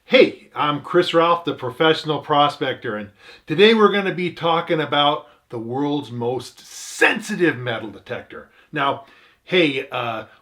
Hey, I'm Chris Ralph, the professional prospector, and today we're going to be talking about the world's most sensitive metal detector. Now, hey,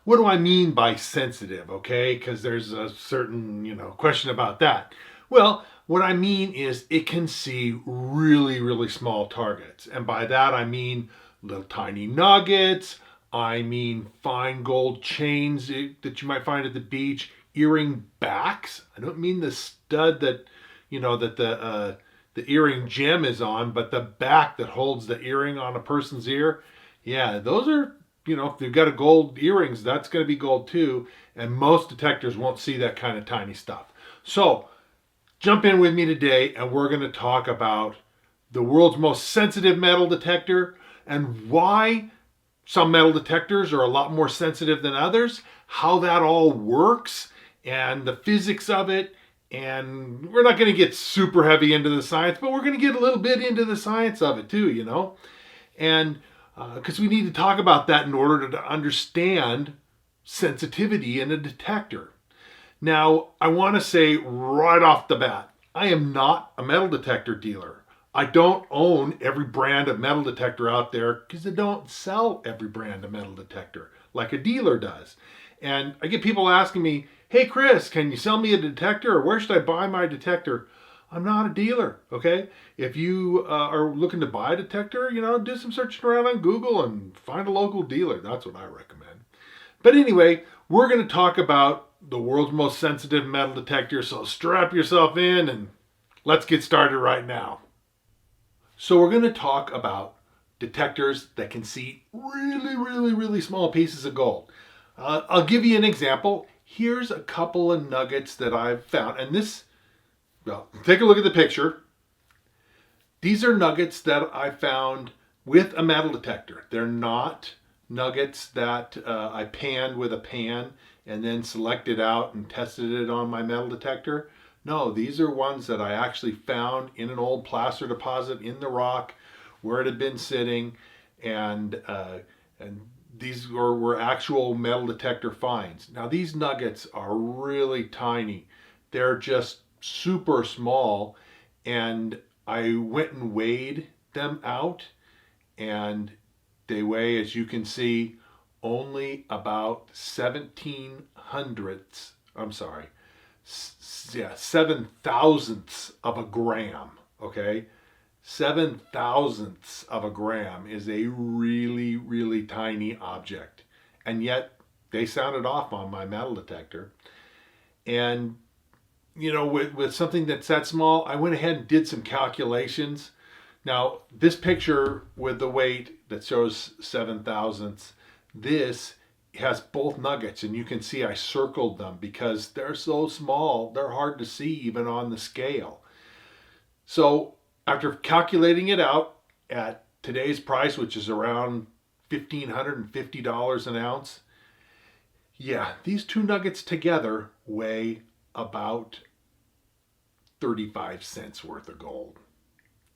what do I mean by sensitive? Okay, because there's a certain question about that. Well, what I mean is it can see really, really small targets, and by that I mean little tiny nuggets. I mean fine gold chains that you might find at the beach, earring backs. I don't mean the stud that the earring gem is on, but the back that holds the earring on a person's ear. Yeah, those are, if you've got a gold earrings, that's going to be gold too. And most detectors won't see that kind of tiny stuff. So jump in with me today, and we're going to talk about the world's most sensitive metal detector and why some metal detectors are a lot more sensitive than others, how that all works, and the physics of it. And we're not going to get super heavy into the science, but we're going to get a little bit into the science of it too. And because we need to talk about that in order to understand sensitivity in a detector. Now, I want to say right off the bat, I am not a metal detector dealer. I don't own every brand of metal detector out there because they don't sell every brand of metal detector like a dealer does. And I get people asking me, hey, Chris, can you sell me a detector or where should I buy my detector? I'm not a dealer, okay? If you are looking to buy a detector, do some searching around on Google and find a local dealer. That's what I recommend. But anyway, we're going to talk about the world's most sensitive metal detector, so strap yourself in and let's get started right now. So we're going to talk about detectors that can see really, really, really small pieces of gold. I'll give you an example. Here's a couple of nuggets that I've found. And well, take a look at the picture. These are nuggets that I found with a metal detector. They're not nuggets that I panned with a pan and then selected out and tested it on my metal detector. No, these are ones that I actually found in an old placer deposit in the rock where it had been sitting, and these were actual metal detector finds. Now these nuggets are really tiny. They're just super small, and I went and weighed them out, and they weigh, as you can see, only about 17 hundredths. I'm sorry, yeah, 7 thousandths of a gram. Okay, 7 thousandths of a gram is a really, really tiny object, and yet they sounded off on my metal detector. And with something that's that small, I went ahead and did some calculations. Now, this picture with the weight that shows 7 thousandths, this has both nuggets, and you can see I circled them because they're so small, they're hard to see even on the scale. So, after calculating it out at today's price, which is around $1,550 an ounce, yeah, these two nuggets together weigh about 35 cents worth of gold.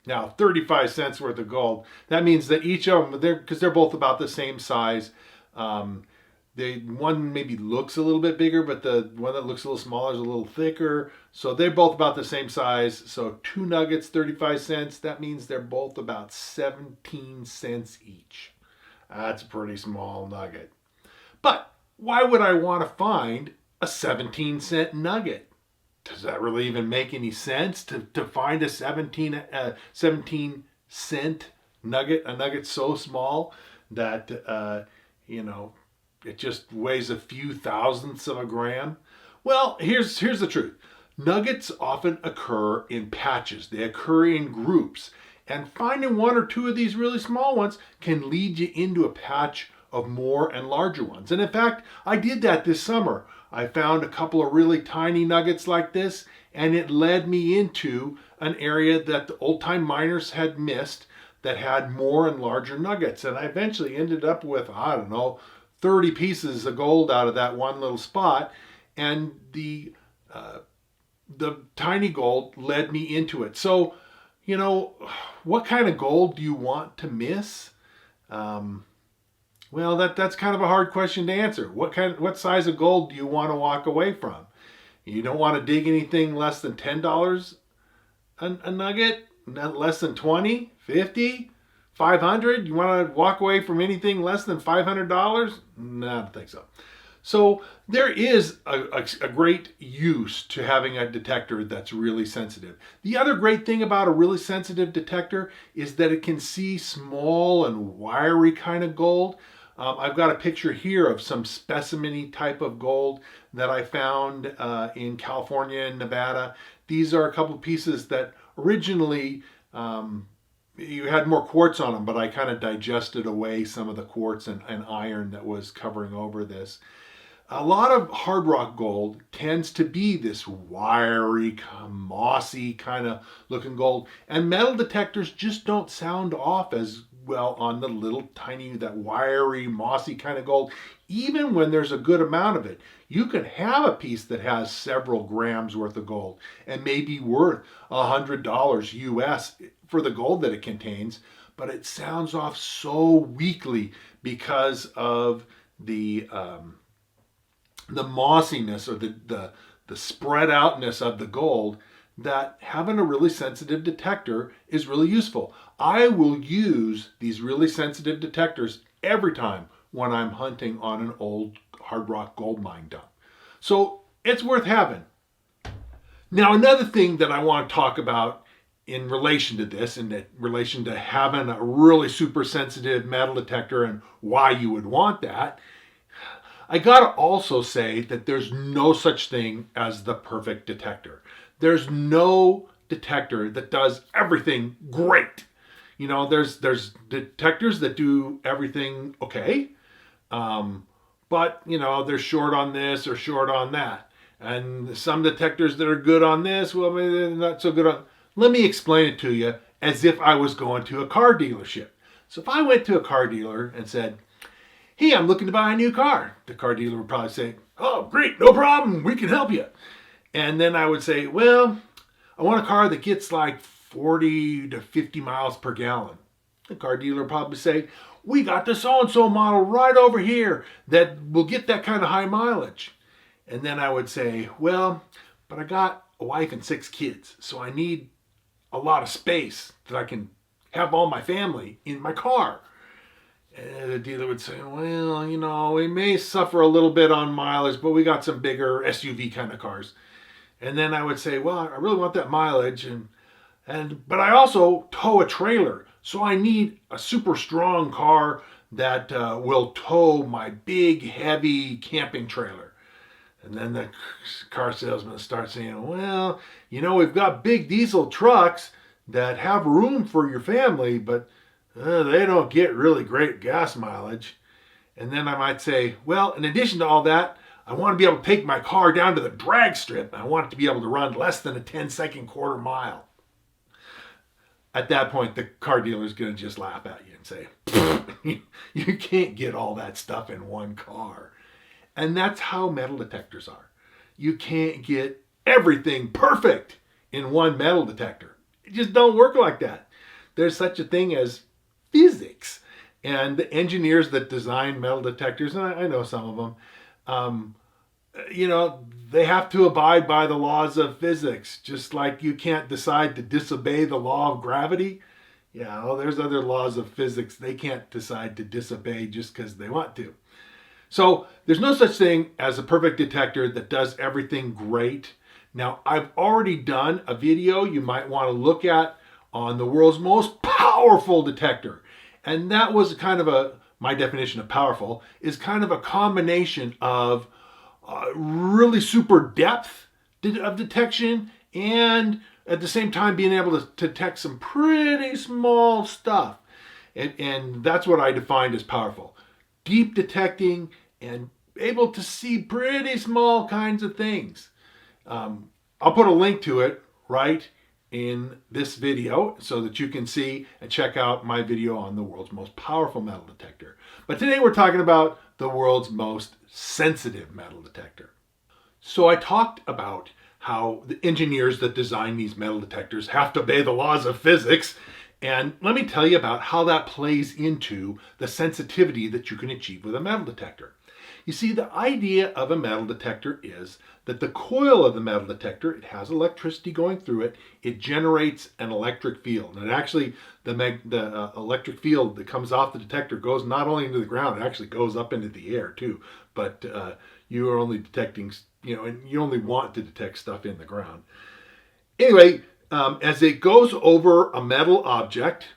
Now, 35 cents worth of gold, that means that each of them, because they're both about the same size. One maybe looks a little bit bigger, but the one that looks a little smaller is a little thicker. So they're both about the same size. So two nuggets, 35 cents. That means they're both about 17 cents each. That's a pretty small nugget. But why would I want to find a 17-cent nugget? Does that really even make any sense to find a 17 cent nugget, a nugget so small that, it just weighs a few thousandths of a gram? Well, here's the truth. Nuggets often occur in patches. They occur in groups. And finding one or two of these really small ones can lead you into a patch of more and larger ones. And in fact, I did that this summer. I found a couple of really tiny nuggets like this, and it led me into an area that the old time miners had missed that had more and larger nuggets. And I eventually ended up with, I don't know, 30 pieces of gold out of that one little spot. And the tiny gold led me into it. So, what kind of gold do you want to miss? Well, that's kind of a hard question to answer. What size of gold do you want to walk away from? You don't want to dig anything less than $10 a nugget, less than 20, 50, 500. You want to walk away from anything less than $500? No, I don't think so. So there is a great use to having a detector that's really sensitive. The other great thing about a really sensitive detector is that it can see small and wiry kind of gold. I've got a picture here of some specimen-y type of gold that I found in California and Nevada. These are a couple of pieces that originally you had more quartz on them, but I kind of digested away some of the quartz and iron that was covering over this. A lot of hard rock gold tends to be this wiry, mossy kind of looking gold, and metal detectors just don't sound off as well on the little tiny, that wiry, mossy kind of gold, even when there's a good amount of it. You can have a piece that has several grams worth of gold and may be worth $100 US for the gold that it contains, but it sounds off so weakly because of the mossiness or the spread outness of the gold, that having a really sensitive detector is really useful. I will use these really sensitive detectors every time when I'm hunting on an old hard rock gold mine dump. So it's worth having. Now, another thing that I want to talk about in relation to this, in relation to having a really super sensitive metal detector and why you would want that, I gotta also say that there's no such thing as the perfect detector. There's no detector that does everything great. You know, there's detectors that do everything okay, but you know, they're short on this or short on that. And some detectors that are good on this, well, maybe they're not so good on. Let me explain it to you as if I was going to a car dealership. So if I went to a car dealer and said, "Hey, I'm looking to buy a new car," the car dealer would probably say, "Oh, great, no problem, we can help you." And then I would say, "Well, I want a car that gets like 40 to 50 miles per gallon." The car dealer would probably say, "We got the so-and-so model right over here that will get that kind of high mileage." And then I would say, "Well, but I got a wife and 6 kids, so I need a lot of space that I can have all my family in my car." And the dealer would say, "Well, you know, we may suffer a little bit on mileage, but we got some bigger SUV kind of cars." And then I would say, "Well, I really want that mileage, but I also tow a trailer, so I need a super strong car that will tow my big, heavy camping trailer." And then the car salesman starts saying, "Well, you know, we've got big diesel trucks that have room for your family, but they don't get really great gas mileage." And then I might say, "Well, in addition to all that, I want to be able to take my car down to the drag strip. I want it to be able to run less than a 10-second quarter mile." At that point, the car dealer is going to just laugh at you and say, "You can't get all that stuff in one car." And that's how metal detectors are. You can't get everything perfect in one metal detector. It just don't work like that. There's such a thing as physics. And the engineers that design metal detectors, and I know some of them, you know, they have to abide by the laws of physics. Just like you can't decide to disobey the law of gravity. Yeah, well, there's other laws of physics they can't decide to disobey just because they want to. So there's no such thing as a perfect detector that does everything great. Now, I've already done a video you might want to look at on the world's most powerful detector. And that was kind of my definition of powerful is kind of a combination of really super depth of detection and at the same time being able to detect some pretty small stuff. And that's what I defined as powerful. Deep detecting and able to see pretty small kinds of things. I'll put a link to it right in this video so that you can see and check out my video on the world's most powerful metal detector. But today we're talking about the world's most sensitive metal detector. So I talked about how the engineers that design these metal detectors have to obey the laws of physics. And let me tell you about how that plays into the sensitivity that you can achieve with a metal detector. You see, the idea of a metal detector is that the coil of the metal detector, it has electricity going through it. It generates an electric field. And actually, the electric field that comes off the detector goes not only into the ground, it actually goes up into the air too. But you are only detecting, and you only want to detect stuff in the ground. Anyway, as it goes over a metal object,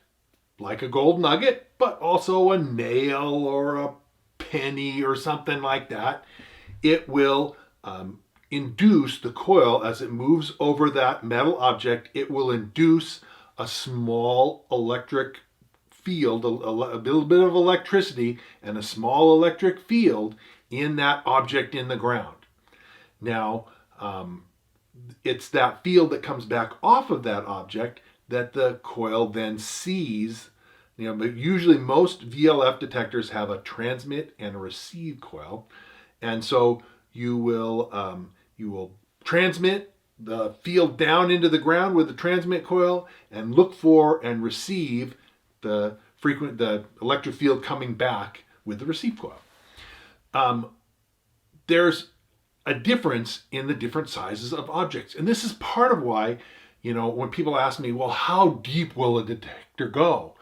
like a gold nugget, but also a nail or a penny or something like that, it will induce the coil as it moves over that metal object. It will induce a small electric field, a little bit of electricity, and a small electric field in that object in the ground. Now, it's that field that comes back off of that object that the coil then sees. But usually most VLF detectors have a transmit and a receive coil, and so you will transmit the field down into the ground with the transmit coil and look for and receive the electric field coming back with the receive coil. There's a difference in the different sizes of objects, and this is part of why, when people ask me, well, how deep will a detector go?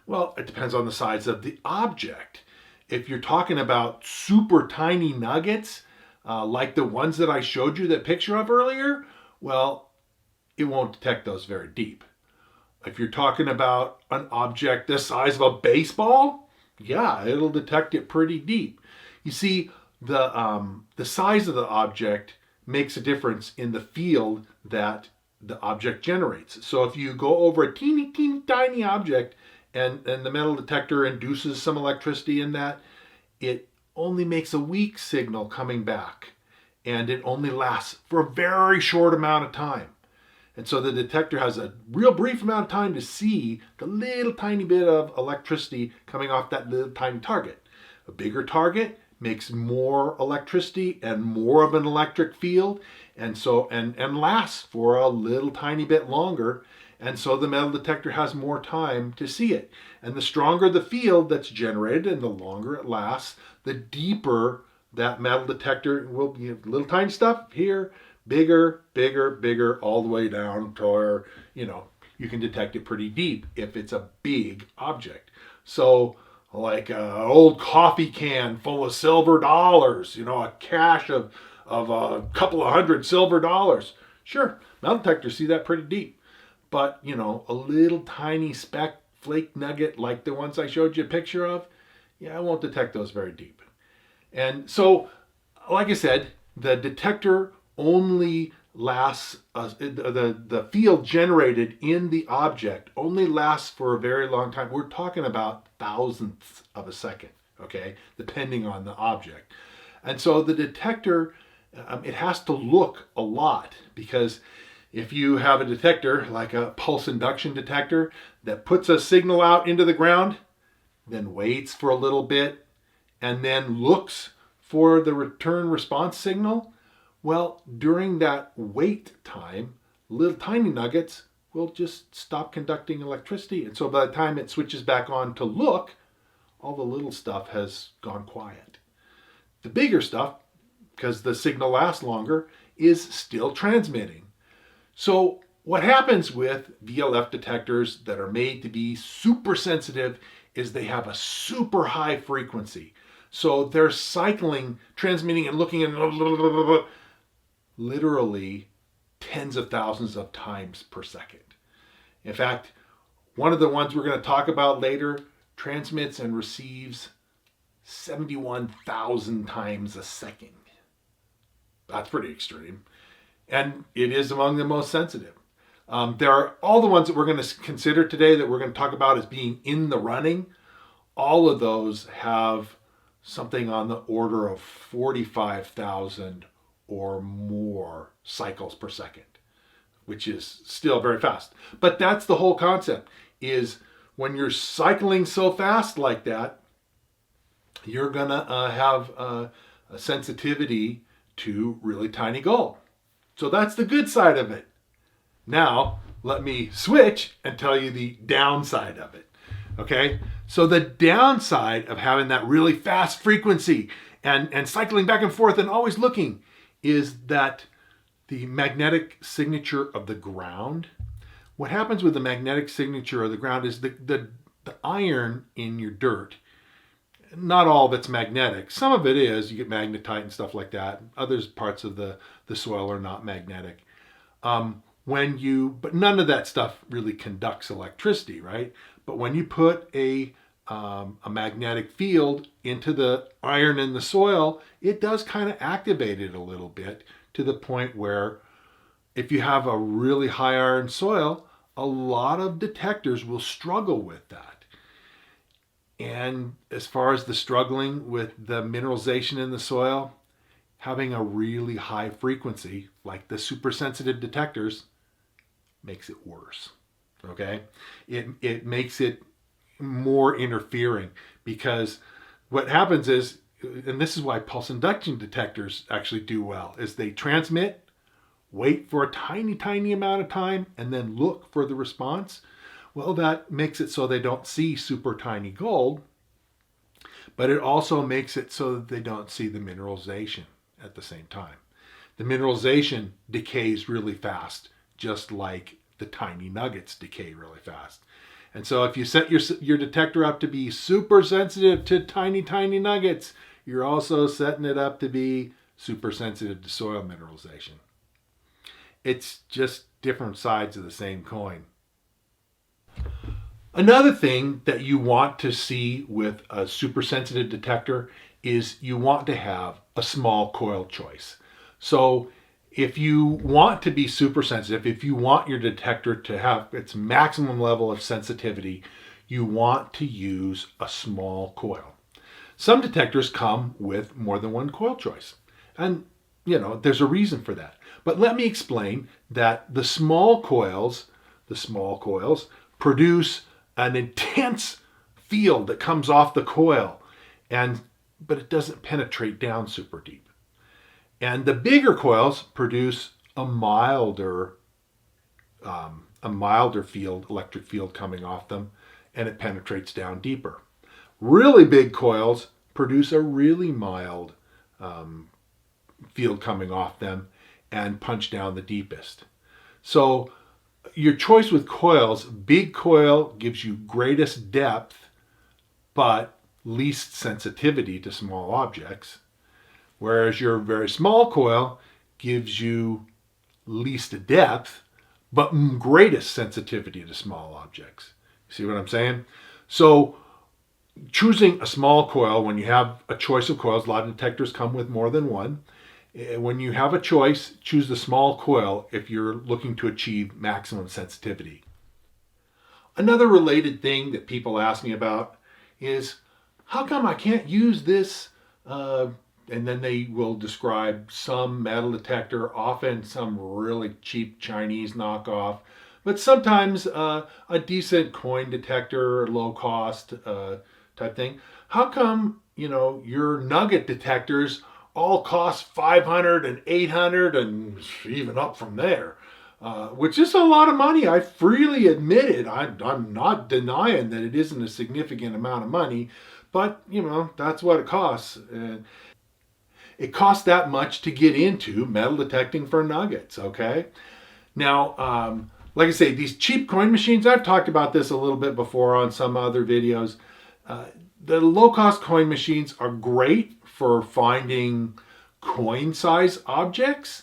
Well, it depends on the size of the object. If you're talking about super tiny nuggets, like the ones that I showed you that picture of earlier, well, it won't detect those very deep. If you're talking about an object the size of a baseball, yeah, it'll detect it pretty deep. You see, the size of the object makes a difference in the field that the object generates. So if you go over a teeny, teeny, tiny object and the metal detector induces some electricity in that, it only makes a weak signal coming back, and it only lasts for a very short amount of time. And so the detector has a real brief amount of time to see the little tiny bit of electricity coming off that little tiny target. A bigger target makes more electricity and more of an electric field, and lasts for a little tiny bit longer. And so the metal detector has more time to see it. And the stronger the field that's generated and the longer it lasts, the deeper that metal detector will be. Little tiny stuff here, bigger, bigger, bigger, all the way down to where, you can detect it pretty deep if it's a big object. So like an old coffee can full of silver dollars, a cache of a couple of hundred silver dollars. Sure, metal detectors see that pretty deep. But, a little tiny speck flake nugget like the ones I showed you a picture of, yeah, I won't detect those very deep. And so, like I said, the detector only lasts, the field generated in the object only lasts for a very long time. We're talking about thousandths of a second, okay, depending on the object. And so the detector, it has to look a lot, because if you have a detector like a pulse induction detector that puts a signal out into the ground, then waits for a little bit, and then looks for the return response signal, well, during that wait time, little tiny nuggets will just stop conducting electricity. And so by the time it switches back on to look, all the little stuff has gone quiet. The bigger stuff, because the signal lasts longer, is still transmitting. So what happens with VLF detectors that are made to be super sensitive is they have a super high frequency. So they're cycling, transmitting, and looking at literally tens of thousands of times per second. In fact, one of the ones we're going to talk about later transmits and receives 71,000 times a second. That's pretty extreme. And it is among the most sensitive. There are all the ones that we're going to consider today that we're going to talk about as being in the running. All of those have something on the order of 45,000 or more cycles per second, which is still very fast. But that's the whole concept, is when you're cycling so fast like that, you're going to have a sensitivity to really tiny gold. So that's the good side of it. Now, let me switch and tell you the downside of it. Okay? So the downside of having that really fast frequency and cycling back and forth and always looking, is that the magnetic signature of the ground. What happens with the magnetic signature of the ground is the iron in your dirt, not all of it's magnetic. Some of it is. You get magnetite and stuff like that. Other parts of the soil are not magnetic. But none of that stuff really conducts electricity, right? But when you put a magnetic field into the iron in the soil, it does kind of activate it a little bit, to the point where if you have a really high iron soil, a lot of detectors will struggle with that. And as far as the struggling with the mineralization in the soil, having a really high frequency, like the supersensitive detectors, makes it worse. Okay? It makes it more interfering, because what happens is, and this is why pulse induction detectors actually do well, is they transmit, wait for a tiny amount of time, and then look for the response. Well, that makes it so they don't see super tiny gold, but it also makes it so that they don't see the mineralization at the same time. The mineralization decays really fast, just like the tiny nuggets decay really fast. And so if you set your detector up to be super sensitive to tiny nuggets, you're also setting it up to be super sensitive to soil mineralization. It's just different sides of the same coin. Another thing that you want to see with a super sensitive detector is you want to have a small coil choice. So if you want to be super sensitive, if you want your detector to have its maximum level of sensitivity, you want to use a small coil. Some detectors come with more than one coil choice. And, there's a reason for that. But let me explain that the small coils produce an intense field that comes off the coil, but it doesn't penetrate down super deep. And the bigger coils produce a milder field, electric field coming off them, and it penetrates down deeper. Really big coils produce a really mild field coming off them and punch down the deepest. So your choice with coils, big coil gives you greatest depth, but least sensitivity to small objects. Whereas your very small coil gives you least depth, but greatest sensitivity to small objects. See what I'm saying? So choosing a small coil, when you have a choice of coils, a lot of detectors come with more than one. When you have a choice, choose the small coil if you're looking to achieve maximum sensitivity. Another related thing that people ask me about is, how come I can't use this? And then they will describe some metal detector, often some really cheap Chinese knockoff, but sometimes a decent coin detector, low cost type thing. How come, your nugget detectors all cost 500 and 800 and even up from there, which is a lot of money. I freely admit it. I'm not denying that it isn't a significant amount of money, but that's what it costs. And it costs that much to get into metal detecting for nuggets. Okay, now like I say, these cheap coin machines, I've talked about this a little bit before on some other videos. The low-cost coin machines are great for finding coin-size objects.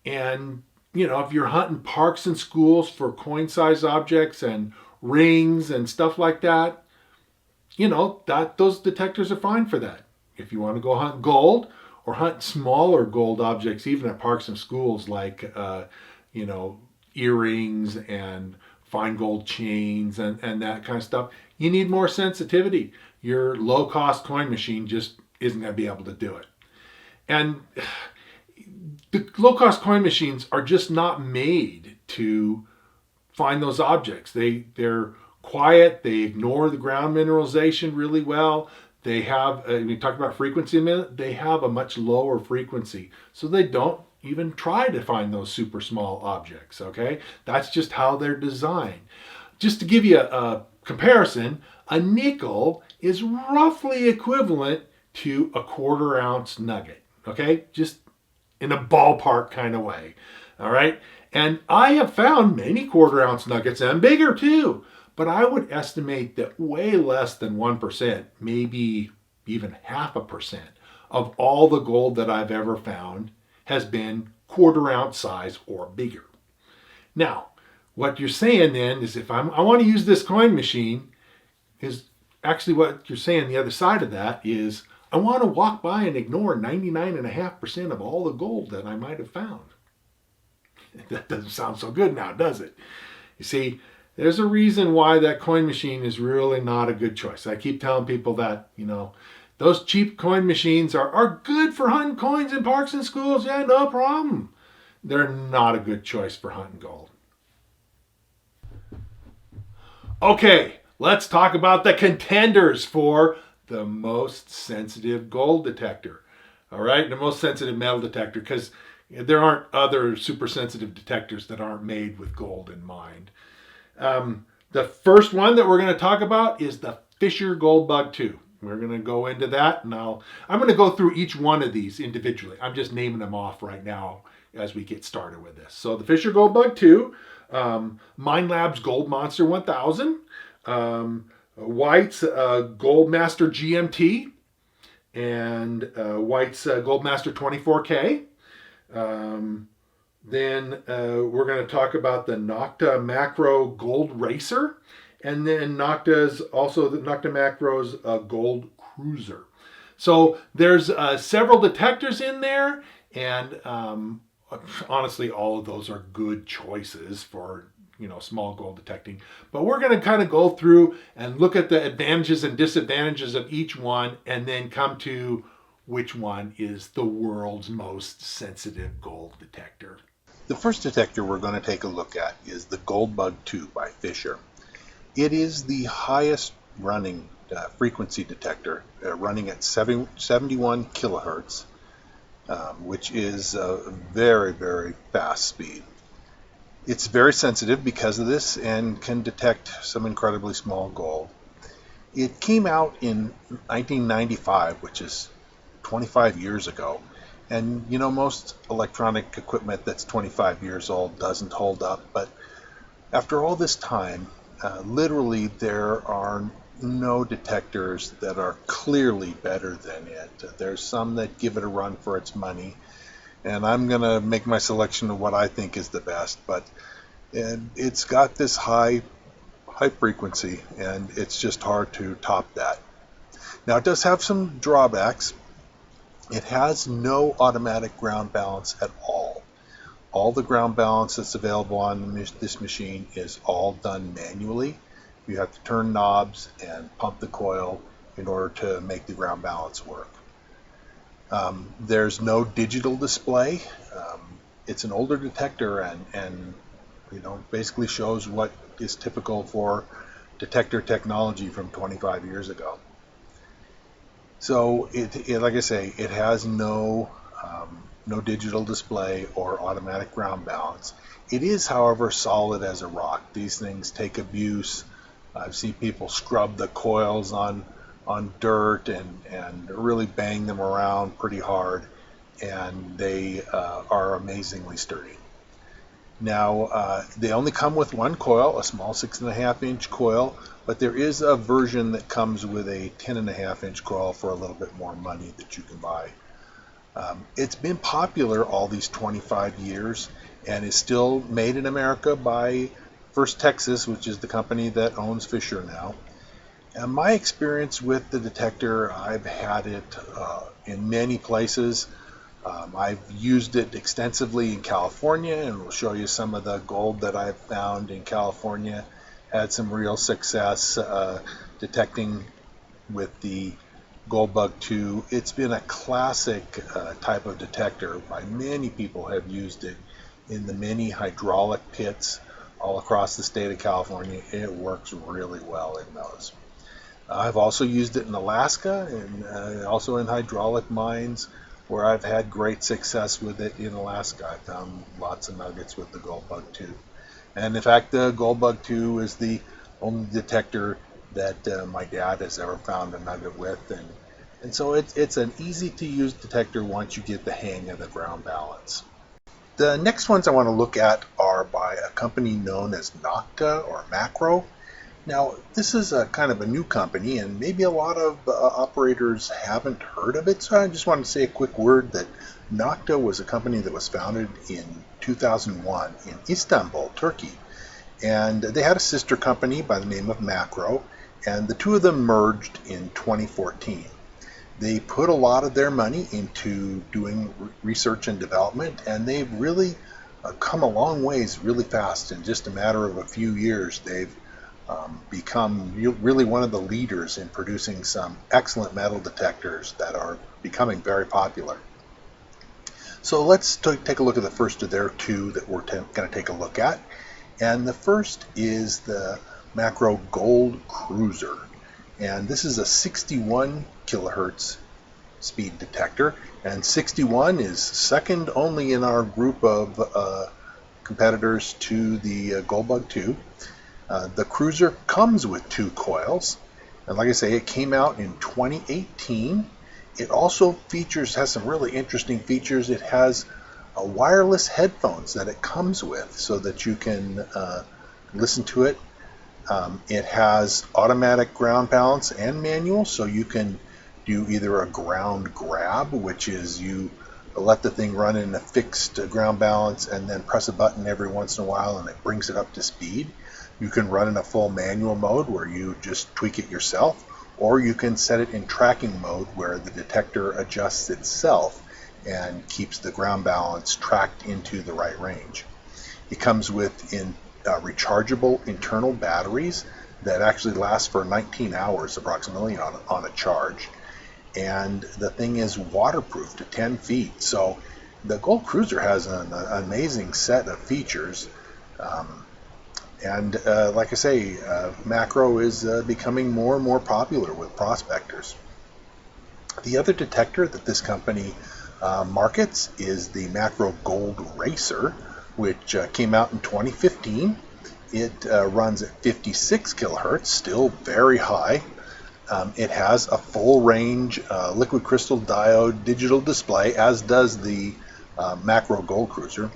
And, if you're hunting parks and schools for coin-size objects and rings and stuff like that, those detectors are fine for that. If you want to go hunt gold or hunt smaller gold objects, even at parks and schools, like, earrings and fine gold chains and that kind of stuff, you need more sensitivity. Your low-cost coin machine just isn't going to be able to do it. And the low-cost coin machines are just not made to find those objects. They're quiet. They ignore the ground mineralization really well. They have, we talked about frequency a minute, they have a much lower frequency. So they don't even try to find those super small objects, okay? That's just how they're designed. Just to give you a comparison, a nickel is roughly equivalent to a 1/4 ounce nugget. Okay, just in a ballpark kind of way. All right, and I have found many 1/4 ounce nuggets and bigger too, but I would estimate that way less than 1%, maybe even 0.5% of all the gold that I've ever found has been 1/4 ounce size or bigger. Now, what you're saying then is if I want to use this coin machine, is actually what you're saying. The other side of that is I want to walk by and ignore 99.5% of all the gold that I might have found. That doesn't sound so good now, does it? You see, there's a reason why that coin machine is really not a good choice. I keep telling people that, those cheap coin machines are good for hunting coins in parks and schools. Yeah, no problem. They're not a good choice for hunting gold. Okay, let's talk about the contenders for the most sensitive gold detector. All right, the most sensitive metal detector, because there aren't other super sensitive detectors that aren't made with gold in mind. The first one that we're going to talk about is the Fisher Gold Bug 2. We're going to go into that, and I'm going to go through each one of these individually. I'm just naming them off right now as we get started with this. So the Fisher Gold Bug 2, Mine Labs Gold Monster 1000, White's Gold Master GMT, and White's Gold Master 24K. Then we're going to talk about the Nocta Macro Gold Racer, and then Nocta Macro's Gold Cruiser. So there's several detectors in there, and honestly, all of those are good choices for small gold detecting. But we're going to kind of go through and look at the advantages and disadvantages of each one, and then come to which one is the world's most sensitive gold detector. The first detector we're going to take a look at is the Gold Bug 2 by Fisher. It is the highest running frequency detector, running at 71 kilohertz, which is a very, very fast speed. It's very sensitive because of this and can detect some incredibly small gold. It came out in 1995, which is 25 years ago. And most electronic equipment that's 25 years old doesn't hold up. But after all this time, literally there are no detectors that are clearly better than it. There's some that give it a run for its money. And I'm going to make my selection of what I think is the best. But it's got this high frequency, and it's just hard to top that. Now, it does have some drawbacks. It has no automatic ground balance at all. All the ground balance that's available on this machine is all done manually. You have to turn knobs and pump the coil in order to make the ground balance work. There's no digital display. It's an older detector, and basically shows what is typical for detector technology from 25 years ago. So like I say, it has no digital display or automatic ground balance. It is, however, solid as a rock. These things take abuse. I've seen people scrub the coils on dirt and really bang them around pretty hard, and they are amazingly sturdy. Now, they only come with one coil, a small 6.5-inch coil, but there is a version that comes with a 10.5-inch coil for a little bit more money that you can buy. It's been popular all these 25 years and is still made in America by First Texas, which is the company that owns Fisher now. And my experience with the detector, I've had it in many places. I've used it extensively in California, and we'll show you some of the gold that I've found in California. Had some real success detecting with the Gold Bug 2. It's been a classic type of detector. By many people have used it in the many hydraulic pits all across the state of California. It works really well in those. I've also used it in Alaska and also in hydraulic mines, where I've had great success with it in Alaska. I found lots of nuggets with the Gold Bug 2. And in fact, the Gold Bug 2 is the only detector that my dad has ever found a nugget with, and And so it's an easy to use detector once you get the hang of the ground balance. The next ones I want to look at are by a company known as Nocta or Macro. Now, this is a kind of a new company, and maybe a lot of operators haven't heard of it, so I just want to say a quick word that Nocta was a company that was founded in 2001 in Istanbul, Turkey. And they had a sister company by the name of Macro, and the two of them merged in 2014. They put a lot of their money into doing research and development, and they've really come a long ways really fast. In just a matter of a few years, they've become really one of the leaders in producing some excellent metal detectors that are becoming very popular. So let's take a look at the first of their two that we're going to take a look at. And the first is the Macro Gold Cruiser. And this is a 61 kilohertz speed detector. And 61 is second only in our group of competitors to the Goldbug 2. The Cruiser comes with two coils. And like I say, it came out in 2018. It also has some really interesting features. It has wireless headphones that it comes with so that you can listen to it. It has automatic ground balance and manual, so you can do either a ground grab, which is you let the thing run in a fixed ground balance and then press a button every once in a while and it brings it up to speed. You can run in a full manual mode where you just tweak it yourself, or you can set it in tracking mode where the detector adjusts itself and keeps the ground balance tracked into the right range. It comes with rechargeable internal batteries that actually last for 19 hours approximately on a charge. And the thing is waterproof to 10 feet. So the Gold Cruiser has an amazing set of features. Like I say, Macro is becoming more and more popular with prospectors. The other detector that this company markets is the Macro Gold Racer, which came out in 2015. It runs at 56 kilohertz, still very high. It has a full range liquid crystal diode digital display, as does the Macro Gold Cruiser,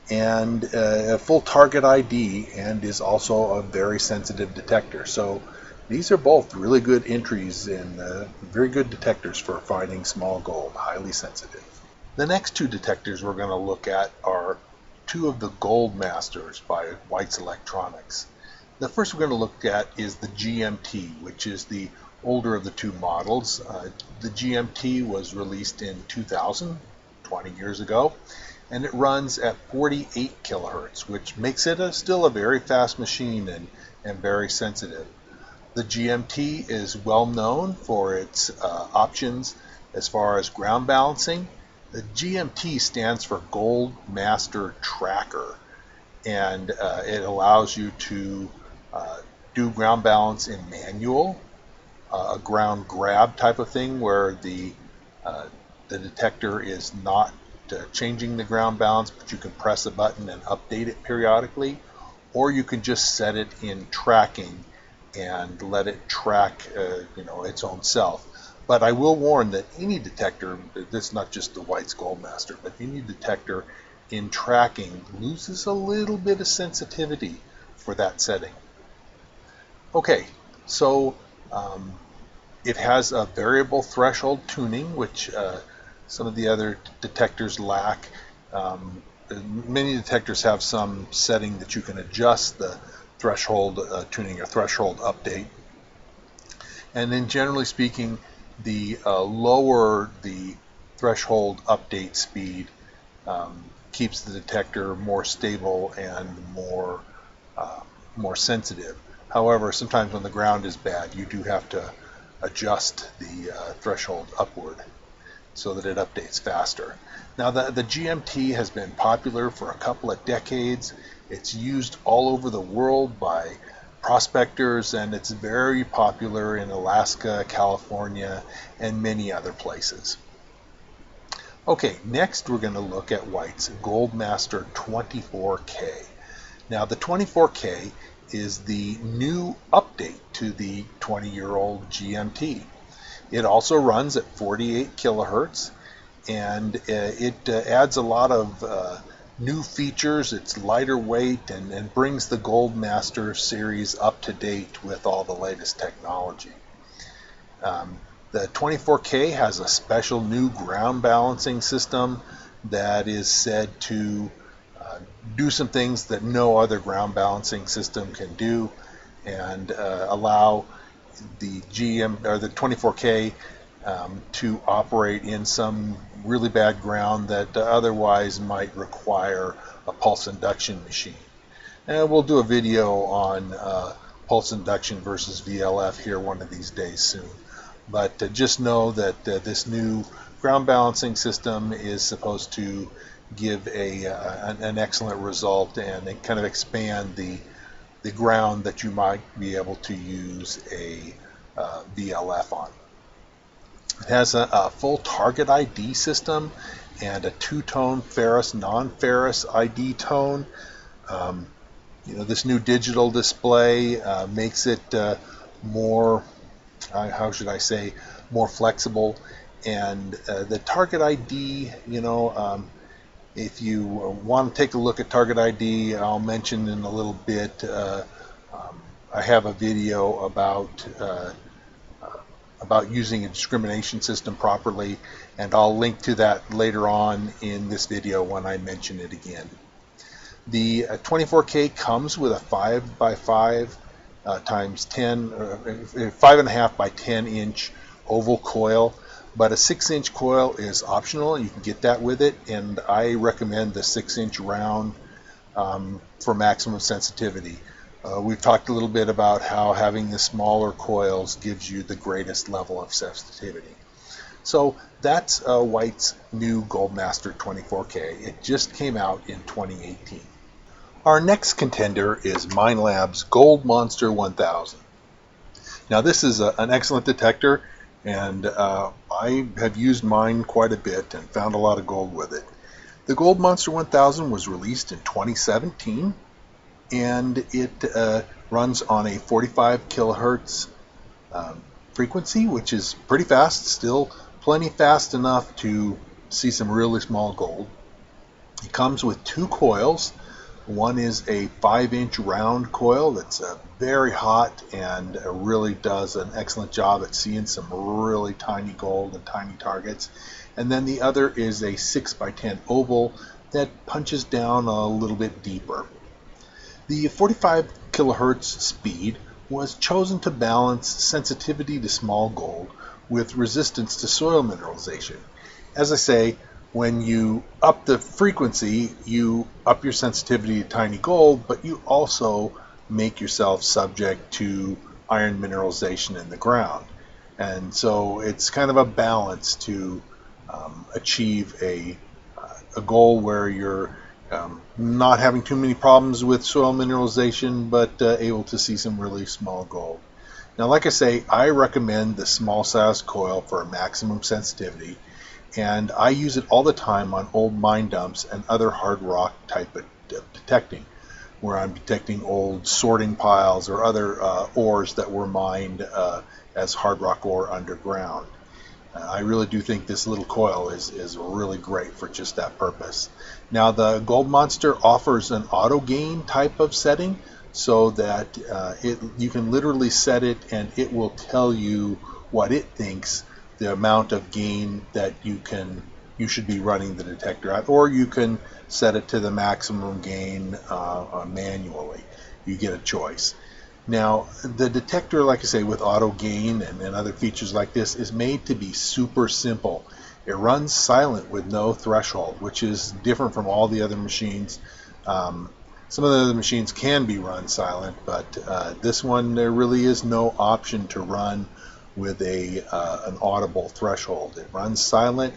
and a full target ID, and is also a very sensitive detector. So these are both really good entries and very good detectors for finding small gold, highly sensitive. The next two detectors we're going to look at are two of the Gold Masters by White's Electronics. The first we're going to look at is the GMT, which is the older of the two models. The GMT was released in 2000, 20 years ago, and it runs at 48 kilohertz, which makes it still a very fast machine and very sensitive. The GMT is well known for its options as far as ground balancing. The GMT stands for Gold Master Tracker, and it allows you to do ground balance in manual, a ground grab type of thing where the detector is not changing the ground balance, but you can press a button and update it periodically, or you can just set it in tracking and let it track its own self. But I will warn that any detector, this is not just the White's Goldmaster, but any detector in tracking loses a little bit of sensitivity for that setting. Okay, so it has a variable threshold tuning, which some of the other detectors lack. Many detectors have some setting that you can adjust the threshold tuning or threshold update. And then generally speaking, the lower the threshold update speed keeps the detector more stable and more sensitive. However, sometimes when the ground is bad, you do have to adjust the threshold upward so that it updates faster. Now the GMT has been popular for a couple of decades. It's used all over the world by prospectors, and it's very popular in Alaska, California, and many other places. Okay, next we're going to look at White's Goldmaster 24K. Now the 24K is the new update to the 20-year-old GMT. It also runs at 48 kilohertz, and it adds a lot of new features. It's lighter weight and brings the Goldmaster series up to date with all the latest technology. Um, the 24K has a special new ground balancing system that is said to do some things that no other ground balancing system can do, and allow the GM or the 24K to operate in some really bad ground that otherwise might require a pulse induction machine. And we'll do a video on pulse induction versus VLF here one of these days soon. But just know that this new ground balancing system is supposed to give an excellent result and kind of expand the ground that you might be able to use a VLF on. It has a full target ID system and a two-tone ferrous, non-ferrous ID tone. Um, this new digital display makes it more, how should I say, more flexible. And the target ID, if you want to take a look at target ID, I'll mention in a little bit. I have a video about using a discrimination system properly, and I'll link to that later on in this video when I mention it again. The 24K comes with a 5x5 times 10, 5.5 by 10 inch oval coil, but a 6-inch coil is optional. You can get that with it, and I recommend the 6-inch round for maximum sensitivity. We've talked a little bit about how having the smaller coils gives you the greatest level of sensitivity. So that's White's new Goldmaster 24K. It just came out in 2018. Our next contender is Minelab's Gold Monster 1000. Now this is an excellent detector, and I have used mine quite a bit and found a lot of gold with it. The Gold Monster 1000 was released in 2017, and it runs on a 45 kilohertz frequency, which is pretty fast, still plenty fast enough to see some really small gold. It comes with two coils. One is a 5-inch round coil that's very hot and really does an excellent job at seeing some really tiny gold and tiny targets. And then the other is a 6x10 oval that punches down a little bit deeper. The 45 kilohertz speed was chosen to balance sensitivity to small gold with resistance to soil mineralization. As I say, when you up the frequency, you up your sensitivity to tiny gold, but you also make yourself subject to iron mineralization in the ground. And so it's kind of a balance to achieve a goal where you're not having too many problems with soil mineralization, but able to see some really small gold. Now, like I say, I recommend the small size coil for a maximum sensitivity, and I use it all the time on old mine dumps and other hard rock type of detecting, where I'm detecting old sorting piles or other ores that were mined as hard rock ore underground. I really do think this little coil is really great for just that purpose. Now, the Gold Monster offers an auto gain type of setting, so that you can literally set it and it will tell you what it thinks the amount of gain that you should be running the detector at, or you can set it to the maximum gain manually. You get a choice. Now, the detector, like I say, with auto gain and other features like this, is made to be super simple. It runs silent with no threshold, which is different from all the other machines. Some of the other machines can be run silent, but this one, there really is no option to run with an audible threshold. It runs silent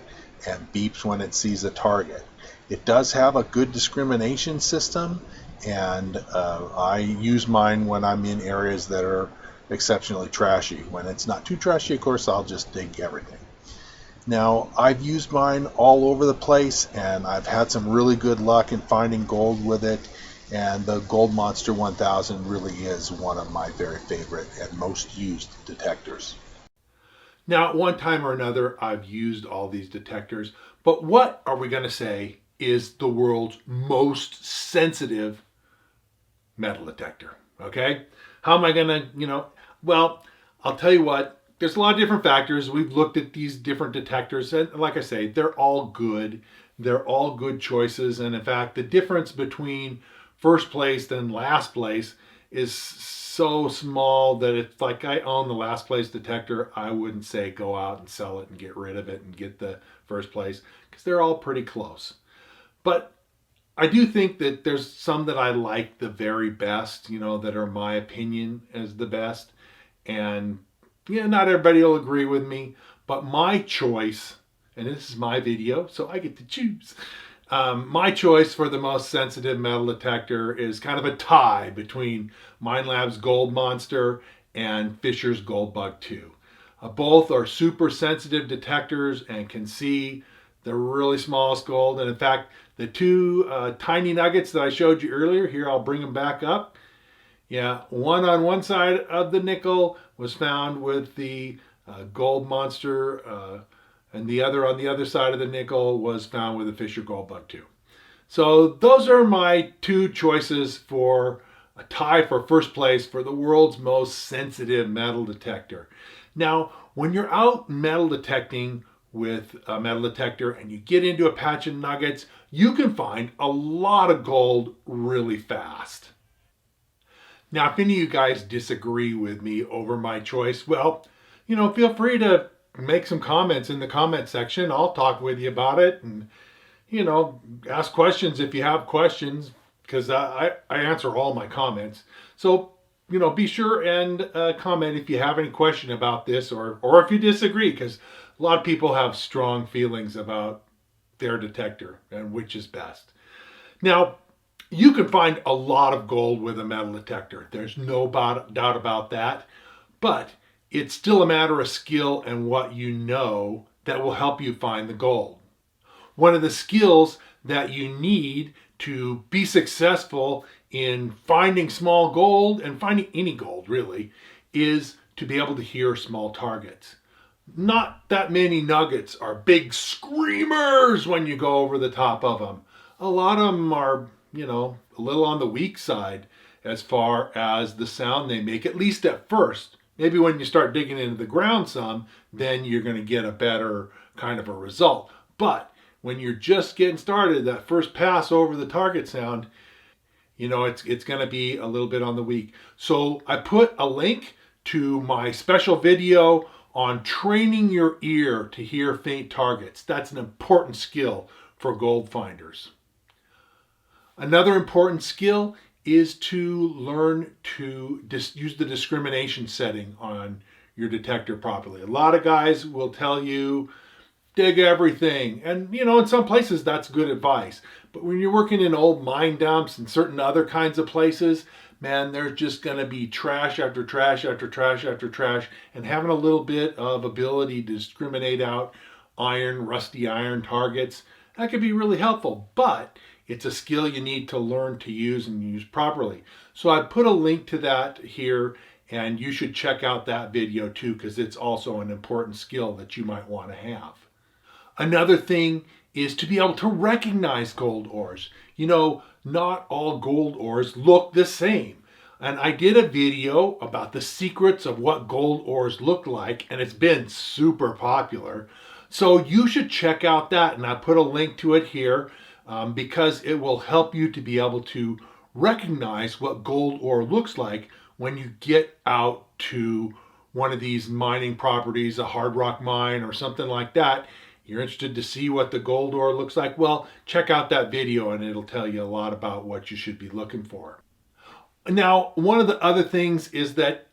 and beeps when it sees a target. It does have a good discrimination system, and I use mine when I'm in areas that are exceptionally trashy. When it's not too trashy, of course, I'll just dig everything. Now, I've used mine all over the place, and I've had some really good luck in finding gold with it, and the Gold Monster 1000 really is one of my very favorite and most used detectors. Now, at one time or another, I've used all these detectors, but what are we going to say is the world's most sensitive metal detector? Okay? How am I going to, well, I'll tell you what, there's a lot of different factors. We've looked at these different detectors, and like I say, they're all good. They're all good choices. And in fact, the difference between first place and last place is so small that it's like I own the last place detector. I wouldn't say go out and sell it and get rid of it and get the first place because they're all pretty close. But I do think that there's some that I like the very best, that are my opinion as the best. And yeah, not everybody will agree with me, but my choice, and this is my video, so I get to choose. My choice for the most sensitive metal detector is kind of a tie between Minelab's Gold Monster and Fisher's Gold Bug 2. Both are super sensitive detectors and can see the really smallest gold. And in fact, the two tiny nuggets that I showed you earlier, here I'll bring them back up. Yeah, one on one side of the nickel was found with the Gold Monster, and the other on the other side of the nickel was found with the Fisher Gold Bug 2. So those are my two choices for a tie for first place for the world's most sensitive metal detector. Now, when you're out metal detecting with a metal detector and you get into a patch of nuggets, you can find a lot of gold really fast. Now, if any of you guys disagree with me over my choice, well, feel free to make some comments in the comment section. I'll talk with you about it and, ask questions if you have questions because I answer all my comments. So, be sure and comment if you have any question about this or if you disagree because a lot of people have strong feelings about their detector and which is best. Now, you can find a lot of gold with a metal detector. There's no doubt about that. But it's still a matter of skill and what you know that will help you find the gold. One of the skills that you need to be successful in finding small gold and finding any gold really is to be able to hear small targets. Not that many nuggets are big screamers when you go over the top of them. A lot of them are, a little on the weak side as far as the sound they make, at least at first. Maybe when you start digging into the ground some, then you're going to get a better kind of a result. But when you're just getting started, that first pass over the target sound, it's going to be a little bit on the weak. So I put a link to my special video on training your ear to hear faint targets. That's an important skill for gold finders. Another important skill is to learn to use the discrimination setting on your detector properly. A lot of guys will tell you dig everything. And, in some places that's good advice. But when you're working in old mine dumps and certain other kinds of places, man, there's just going to be trash after trash after trash after trash. And having a little bit of ability to discriminate out rusty iron targets, that could be really helpful. But it's a skill you need to learn to use and use properly. So I put a link to that here. And you should check out that video too, because it's also an important skill that you might want to have. Another thing is to be able to recognize gold ores. Not all gold ores look the same. And I did a video about the secrets of what gold ores look like, and it's been super popular. So you should check out that, and I put a link to it here because it will help you to be able to recognize what gold ore looks like when you get out to one of these mining properties, a hard rock mine or something like that. You're interested to see what the gold ore looks like? Well, check out that video and it'll tell you a lot about what you should be looking for. Now, one of the other things is that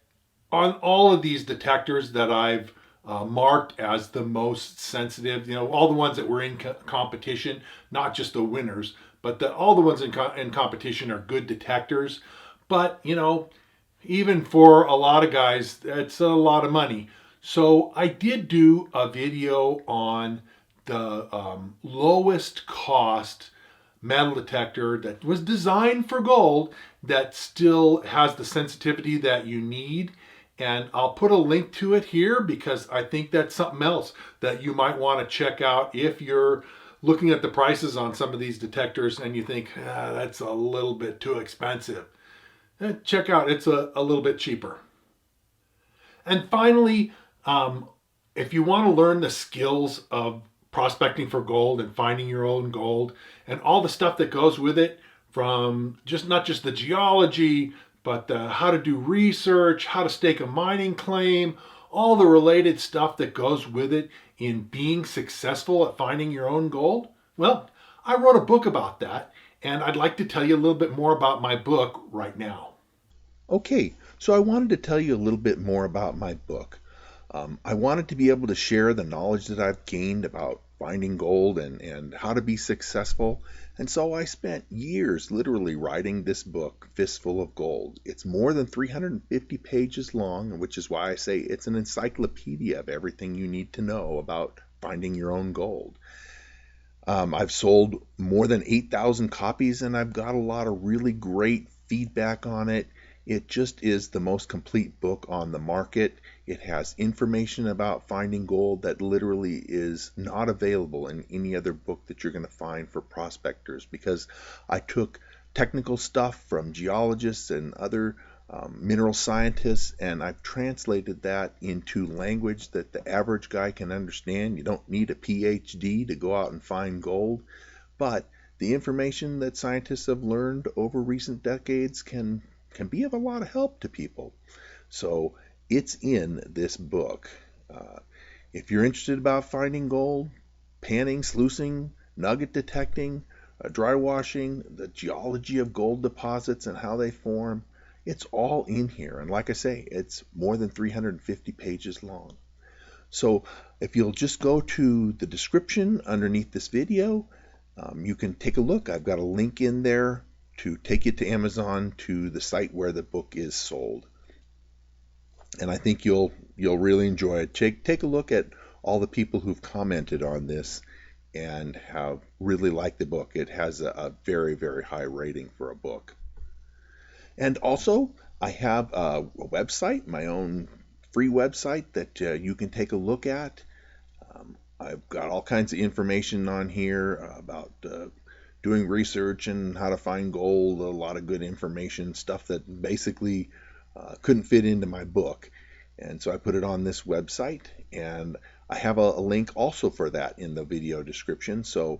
on all of these detectors that I've marked as the most sensitive, all the ones that were in competition, not just the winners, but all the ones in competition are good detectors. But, even for a lot of guys, it's a lot of money. So I did do a video on the lowest cost metal detector that was designed for gold that still has the sensitivity that you need And I'll put a link to it here because I think that's something else that you might want to check out if you're looking at the prices on some of these detectors and you think, that's a little bit too expensive. Check out, it's a little bit cheaper. And finally, if you want to learn the skills of prospecting for gold and finding your own gold and all the stuff that goes with it, from just not just the geology, but how to do research, how to stake a mining claim, all the related stuff that goes with it in being successful at finding your own gold. Well, I wrote a book about that, and I'd like to tell you a little bit more about my book right now. Okay, so I wanted to tell you a little bit more about my book. I wanted to be able to share the knowledge that I've gained about finding gold and how to be successful. And so I spent years literally writing this book, Fistful of Gold. It's more than 350 pages long, which is why I say it's an encyclopedia of everything you need to know about finding your own gold. I've sold more than 8,000 copies and I've got a lot of really great feedback on it. It just is the most complete book on the market. It has information about finding gold that literally is not available in any other book that you're going to find for prospectors, because I took technical stuff from geologists and other mineral scientists, and I've translated that into language that the average guy can understand. You don't need a PhD to go out and find gold, but the information that scientists have learned over recent decades can be of a lot of help to people. So it's in this book. Uh, if you're interested about finding gold, panning, sluicing, nugget detecting, dry washing, the geology of gold deposits and how they form, it's all in here. And like I say, it's more than 350 pages long. So if you'll just go to the description underneath this video, you can take a look. I've got a link in there to take you to Amazon, to the site where the book is sold. And I think you'll really enjoy it. Take a look at all the people who've commented on this and have really liked the book. It has a very, very high rating for a book. And also, I have a website, my own free website that you can take a look at. I've got all kinds of information on here about doing research and how to find gold, a lot of good information, stuff that basically couldn't fit into my book. And so I put it on this website, and I have a link also for that in the video description. So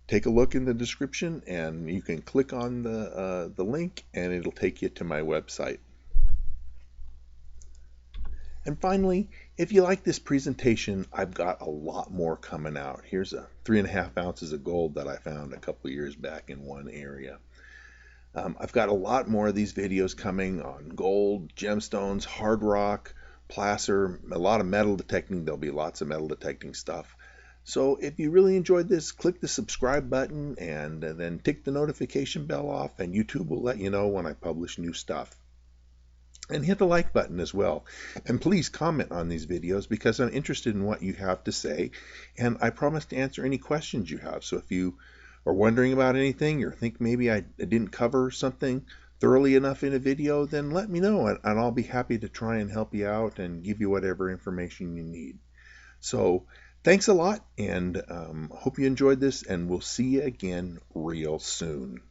take a look in the description, and you can click on the link, and it'll take you to my website. And finally, if you like this presentation, I've got a lot more coming out. Here's a 3.5 ounces of gold that I found a couple years back in one area. I've got a lot more of these videos coming on gold, gemstones, hard rock, placer, a lot of metal detecting. There'll be lots of metal detecting stuff. So if you really enjoyed this, click the subscribe button and then tick the notification bell off, and YouTube will let you know when I publish new stuff. And hit the like button as well. And please comment on these videos, because I'm interested in what you have to say, and I promise to answer any questions you have. So if you are wondering about anything, or think maybe I didn't cover something thoroughly enough in a video, then let me know, and I'll be happy to try and help you out and give you whatever information you need. So thanks a lot, and hope you enjoyed this, and we'll see you again real soon.